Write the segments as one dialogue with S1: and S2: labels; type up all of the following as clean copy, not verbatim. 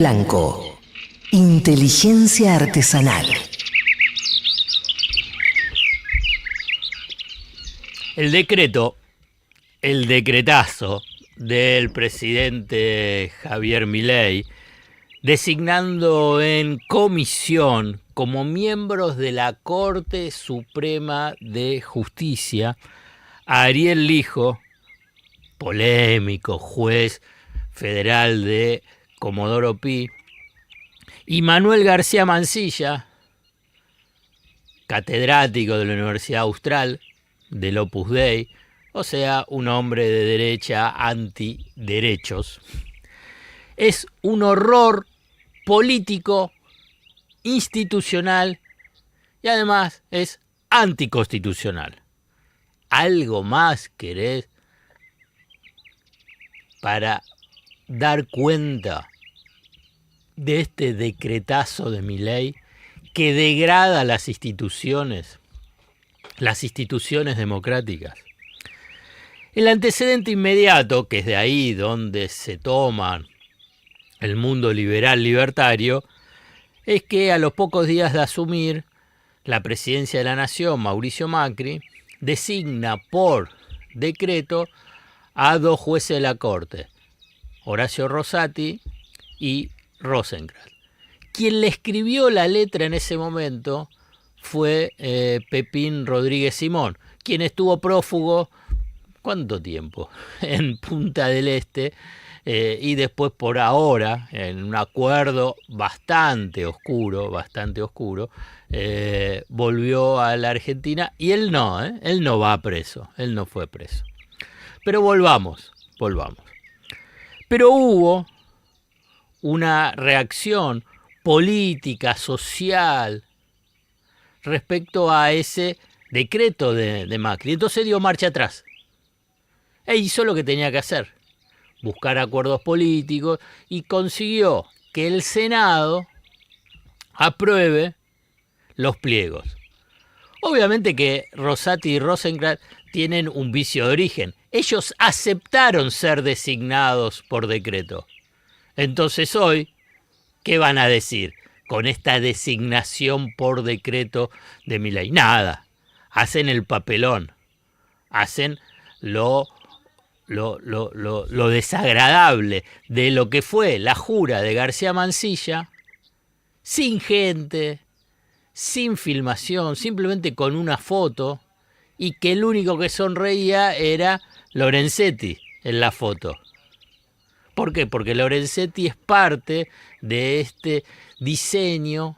S1: Blanco. Inteligencia artesanal.
S2: El decreto, el decretazo del presidente Javier Milei, designando en comisión como miembros de la Corte Suprema de Justicia a Ariel Lijo, polémico juez federal de Comodoro Pi, y Manuel García Mansilla, catedrático de la Universidad Austral del Opus Dei, o sea, un hombre de derecha antiderechos. Es un horror político, institucional y además es anticonstitucional. ¿Algo más querés para dar cuenta de este decretazo de Milei que degrada las instituciones democráticas? El antecedente inmediato, que es de ahí donde se toma el mundo liberal libertario, es que a los pocos días de asumir la presidencia de la Nación, Mauricio Macri designa por decreto a dos jueces de la Corte, Horacio Rosati y Rosenkrantz. Quien le escribió la letra en ese momento fue Pepín Rodríguez Simón, quien estuvo prófugo, ¿cuánto tiempo?, en Punta del Este, y después por ahora, en un acuerdo bastante oscuro, volvió a la Argentina, y él no va preso, él no fue preso. Pero volvamos. Pero hubo una reacción política, social, respecto a ese decreto de Macri. Entonces dio marcha atrás. E hizo lo que tenía que hacer, buscar acuerdos políticos, y consiguió que el Senado apruebe los pliegos. Obviamente que Rosati y Rosenkrantz tienen un vicio de origen. Ellos aceptaron ser designados por decreto. Entonces hoy, ¿qué van a decir con esta designación por decreto de Milei? Nada. Hacen el papelón. Hacen lo desagradable de lo que fue la jura de García Mansilla, sin gente, sin filmación, simplemente con una foto, y que el único que sonreía era Lorenzetti en la foto. ¿Por qué? Porque Lorenzetti es parte de este diseño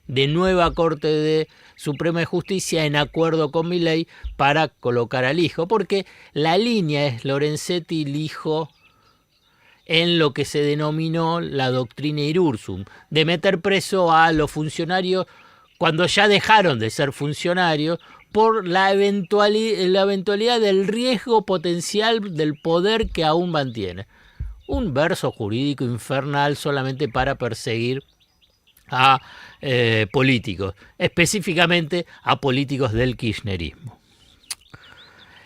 S2: de nueva Corte Suprema de Justicia en acuerdo con Milei para colocar al hijo, porque la línea es Lorenzetti-Lijo en lo que se denominó la doctrina Irursum, de meter preso a los funcionarios cuando ya dejaron de ser funcionarios, por la eventualidad del riesgo potencial del poder que aún mantiene. Un verso jurídico infernal solamente para perseguir a políticos, específicamente a políticos del kirchnerismo.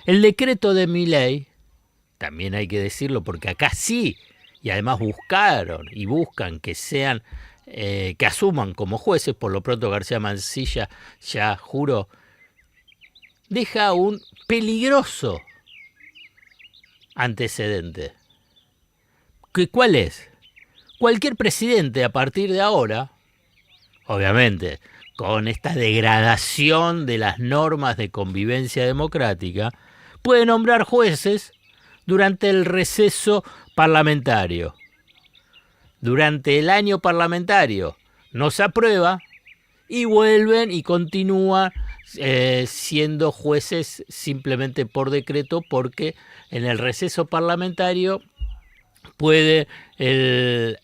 S2: El decreto de Milei, también hay que decirlo, porque acá sí, y además buscaron y buscan que sean, que asuman como jueces, por lo pronto García Mansilla ya juró, deja un peligroso antecedente. ¿Cuál es? Cualquier presidente a partir de ahora, obviamente con esta degradación de las normas de convivencia democrática, puede nombrar jueces durante el receso parlamentario. Durante el año parlamentario no se aprueba y vuelven y continúan siendo jueces simplemente por decreto, porque en el receso parlamentario puede,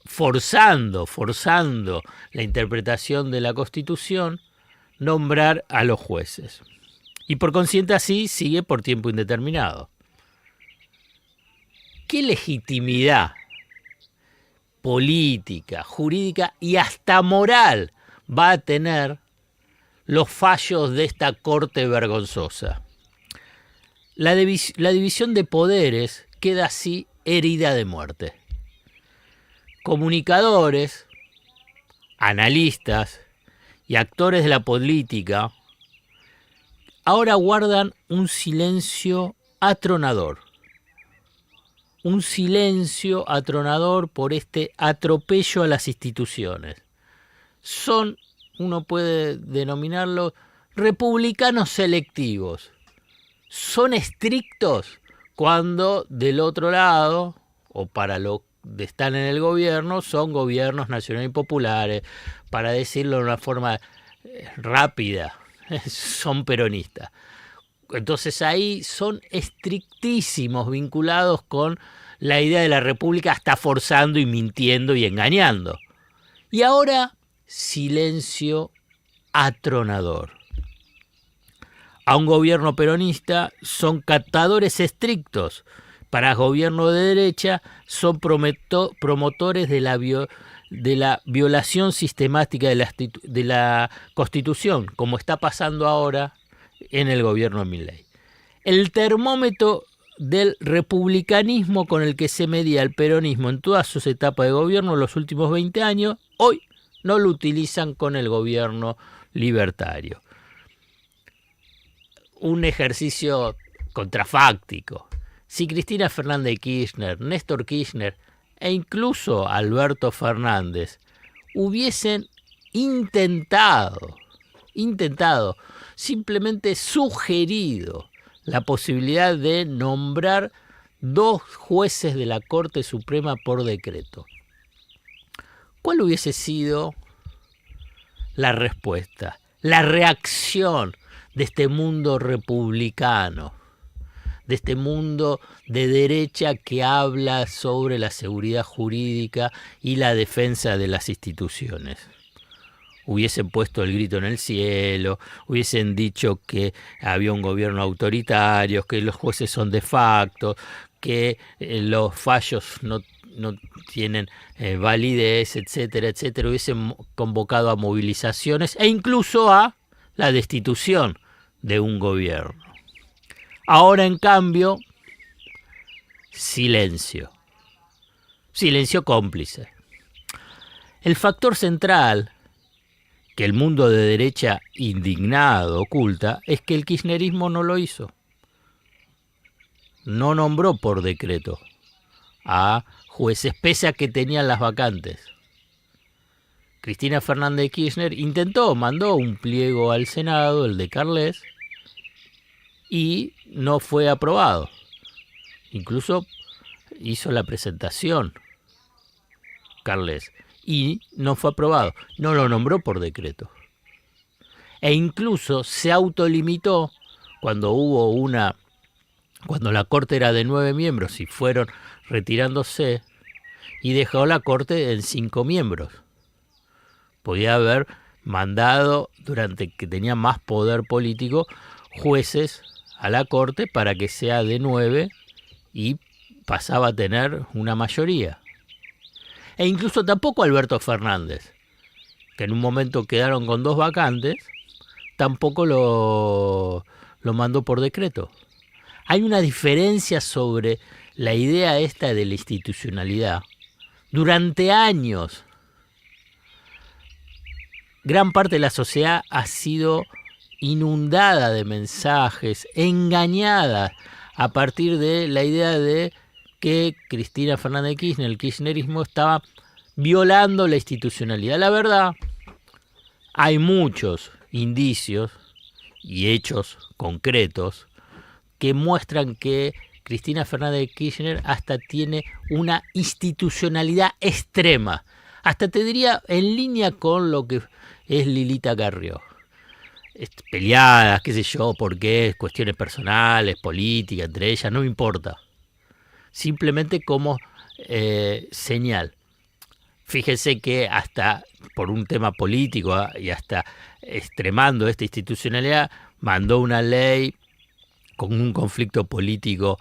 S2: forzando la interpretación de la Constitución, nombrar a los jueces. Y por consiguiente así sigue por tiempo indeterminado. ¿Qué legitimidad política, jurídica y hasta moral va a tener los fallos de esta corte vergonzosa? La división de poderes queda así herida de muerte. comunicadores, analistas y actores de la política ahora guardan un silencio atronador. Un silencio atronador por este atropello a las instituciones. Son, uno puede denominarlo, republicanos selectivos. Son estrictos cuando del otro lado, o para lo que están en el gobierno, son gobiernos nacionales y populares. Para decirlo de una forma rápida, son peronistas. Entonces ahí son estrictísimos, vinculados con la idea de la república, hasta forzando y mintiendo y engañando. Y ahora, silencio atronador. A un gobierno peronista son catadores estrictos. Para gobierno de derecha son promotores de la violación sistemática de la Constitución, como está pasando ahora en el gobierno de Milei. El termómetro del republicanismo con el que se medía el peronismo en todas sus etapas de gobierno en los últimos 20 años, hoy no lo utilizan con el gobierno libertario. Un ejercicio contrafáctico. Si Cristina Fernández de Kirchner, Néstor Kirchner e incluso Alberto Fernández hubiesen intentado, simplemente sugerido la posibilidad de nombrar 2 jueces de la Corte Suprema por decreto, ¿cuál hubiese sido la respuesta, la reacción de este mundo republicano, de este mundo de derecha que habla sobre la seguridad jurídica y la defensa de las instituciones? Hubiesen puesto el grito en el cielo, hubiesen dicho que había un gobierno autoritario, que los jueces son de facto, que los fallos no tienen validez, etcétera, etcétera. Hubiesen convocado a movilizaciones e incluso a la destitución de un gobierno. Ahora, en cambio, silencio. Silencio cómplice. El factor central que el mundo de derecha indignado oculta es que el kirchnerismo no lo hizo. No nombró por decreto a jueces pese a que tenían las vacantes. Cristina Fernández de Kirchner mandó un pliego al Senado, el de Carles, y no fue aprobado. Incluso hizo la presentación Carles y no fue aprobado. No lo nombró por decreto. E incluso se autolimitó cuando la Corte era de 9 miembros y fueron retirándose, y dejó la Corte en 5 miembros. Podía haber mandado, durante que tenía más poder político, jueces a la Corte para que sea de 9 y pasaba a tener una mayoría. E incluso tampoco Alberto Fernández, que en un momento quedaron con 2 vacantes, tampoco lo mandó por decreto. Hay una diferencia sobre la idea esta de la institucionalidad. Durante años, gran parte de la sociedad ha sido inundada de mensajes, engañada a partir de la idea de que Cristina Fernández de Kirchner, el kirchnerismo, estaba violando la institucionalidad. La verdad, hay muchos indicios y hechos concretos que muestran que Cristina Fernández de Kirchner hasta tiene una institucionalidad extrema. Hasta te diría en línea con lo que es Lilita Carrió. Peleadas, qué sé yo, por qué, cuestiones personales, políticas, entre ellas, no me importa. Simplemente como señal. Fíjense que hasta por un tema político y hasta extremando esta institucionalidad, mandó una ley con un conflicto político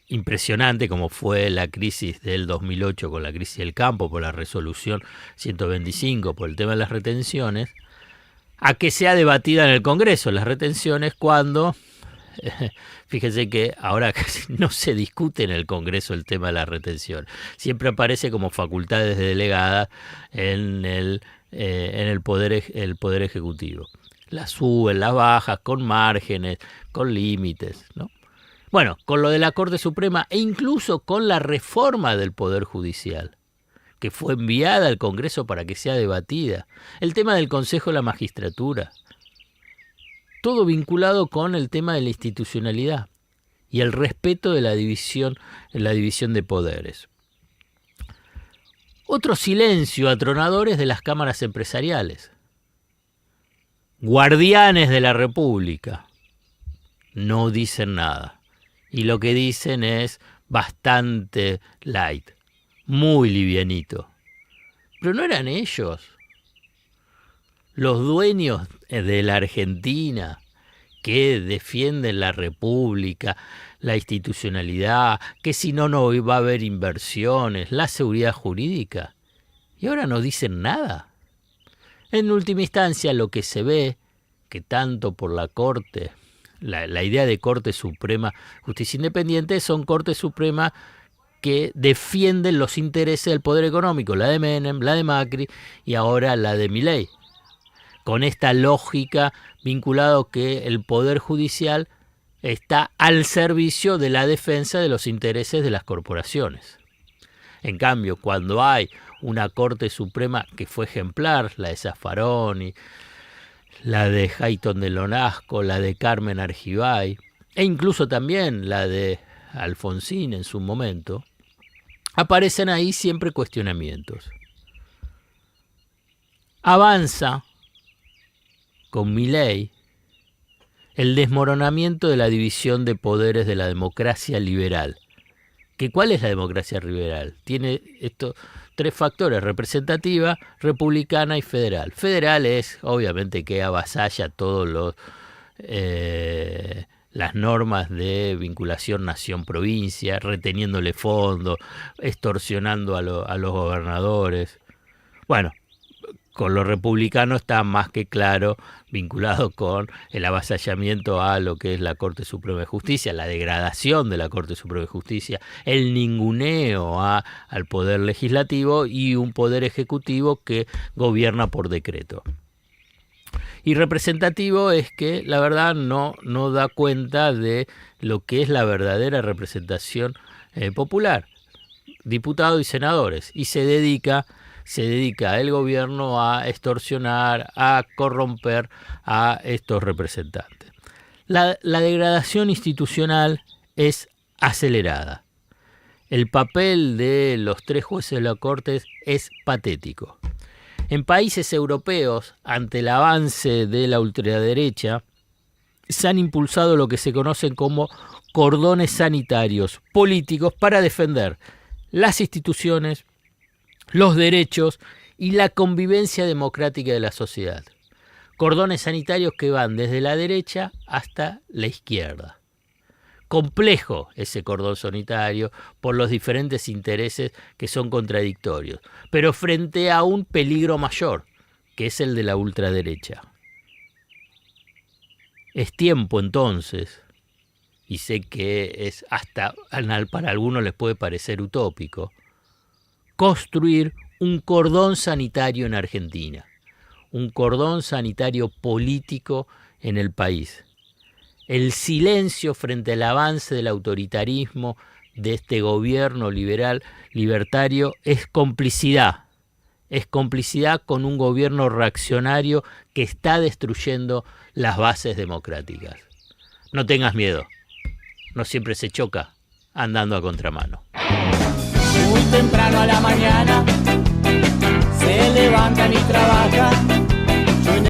S2: impresionante, como fue la crisis del 2008 con la crisis del campo, por la resolución 125, por el tema de las retenciones, a que sea debatida en el Congreso las retenciones, cuando Fíjense que ahora casi no se discute en el Congreso el tema de la retención. Siempre aparece como facultades delegadas en el poder ejecutivo. Las suben, las bajas, con márgenes, con límites, ¿no? Bueno, con lo de la Corte Suprema e incluso con la reforma del Poder Judicial, que fue enviada al Congreso para que sea debatida. El tema del Consejo de la Magistratura. Todo vinculado con el tema de la institucionalidad y el respeto de la división de poderes. Otro silencio atronador es de las cámaras empresariales. Guardianes de la República. No dicen nada. Y lo que dicen es bastante light, muy livianito. Pero no eran ellos los dueños de la Argentina que defienden la República, la institucionalidad, que si no, no va a haber inversiones, la seguridad jurídica. Y ahora no dicen nada. En última instancia, lo que se ve, que tanto por la Corte, la idea de Corte Suprema, Justicia Independiente, son Cortes Supremas que defienden los intereses del poder económico, la de Menem, la de Macri y ahora la de Milei. Con esta lógica vinculado que el Poder Judicial está al servicio de la defensa de los intereses de las corporaciones. En cambio, cuando hay una Corte Suprema que fue ejemplar, la de Zaffaroni, la de Hayton de Lonasco, la de Carmen Argibay, e incluso también la de Alfonsín en su momento, aparecen ahí siempre cuestionamientos. Avanza con Milei el desmoronamiento de la división de poderes de la democracia liberal. ¿Cuál es la democracia liberal? Tiene estos tres factores: representativa, republicana y federal. Federal es, obviamente, que avasalla todos las normas de vinculación nación-provincia, reteniéndole fondos, extorsionando a los gobernadores. Bueno, con lo republicano está más que claro, vinculado con el avasallamiento a lo que es la Corte Suprema de Justicia, la degradación de la Corte Suprema de Justicia, el ninguneo al poder legislativo y un poder ejecutivo que gobierna por decreto. Y representativo es que la verdad no da cuenta de lo que es la verdadera representación popular, diputados y senadores, y se dedica el gobierno a extorsionar, a corromper a estos representantes. La degradación institucional es acelerada. El papel de los tres jueces de la Corte es patético. En países europeos, ante el avance de la ultraderecha, se han impulsado lo que se conocen como cordones sanitarios políticos para defender las instituciones, los derechos y la convivencia democrática de la sociedad. Cordones sanitarios que van desde la derecha hasta la izquierda. Complejo ese cordón sanitario por los diferentes intereses que son contradictorios, pero frente a un peligro mayor, que es el de la ultraderecha. Es tiempo entonces, y sé que es hasta para algunos les puede parecer utópico, construir un cordón sanitario en Argentina, un cordón sanitario político en el país. El silencio frente al avance del autoritarismo de este gobierno libertario es complicidad con un gobierno reaccionario que está destruyendo las bases democráticas. No tengas miedo, no siempre se choca andando a contramano.
S3: Muy temprano a la mañana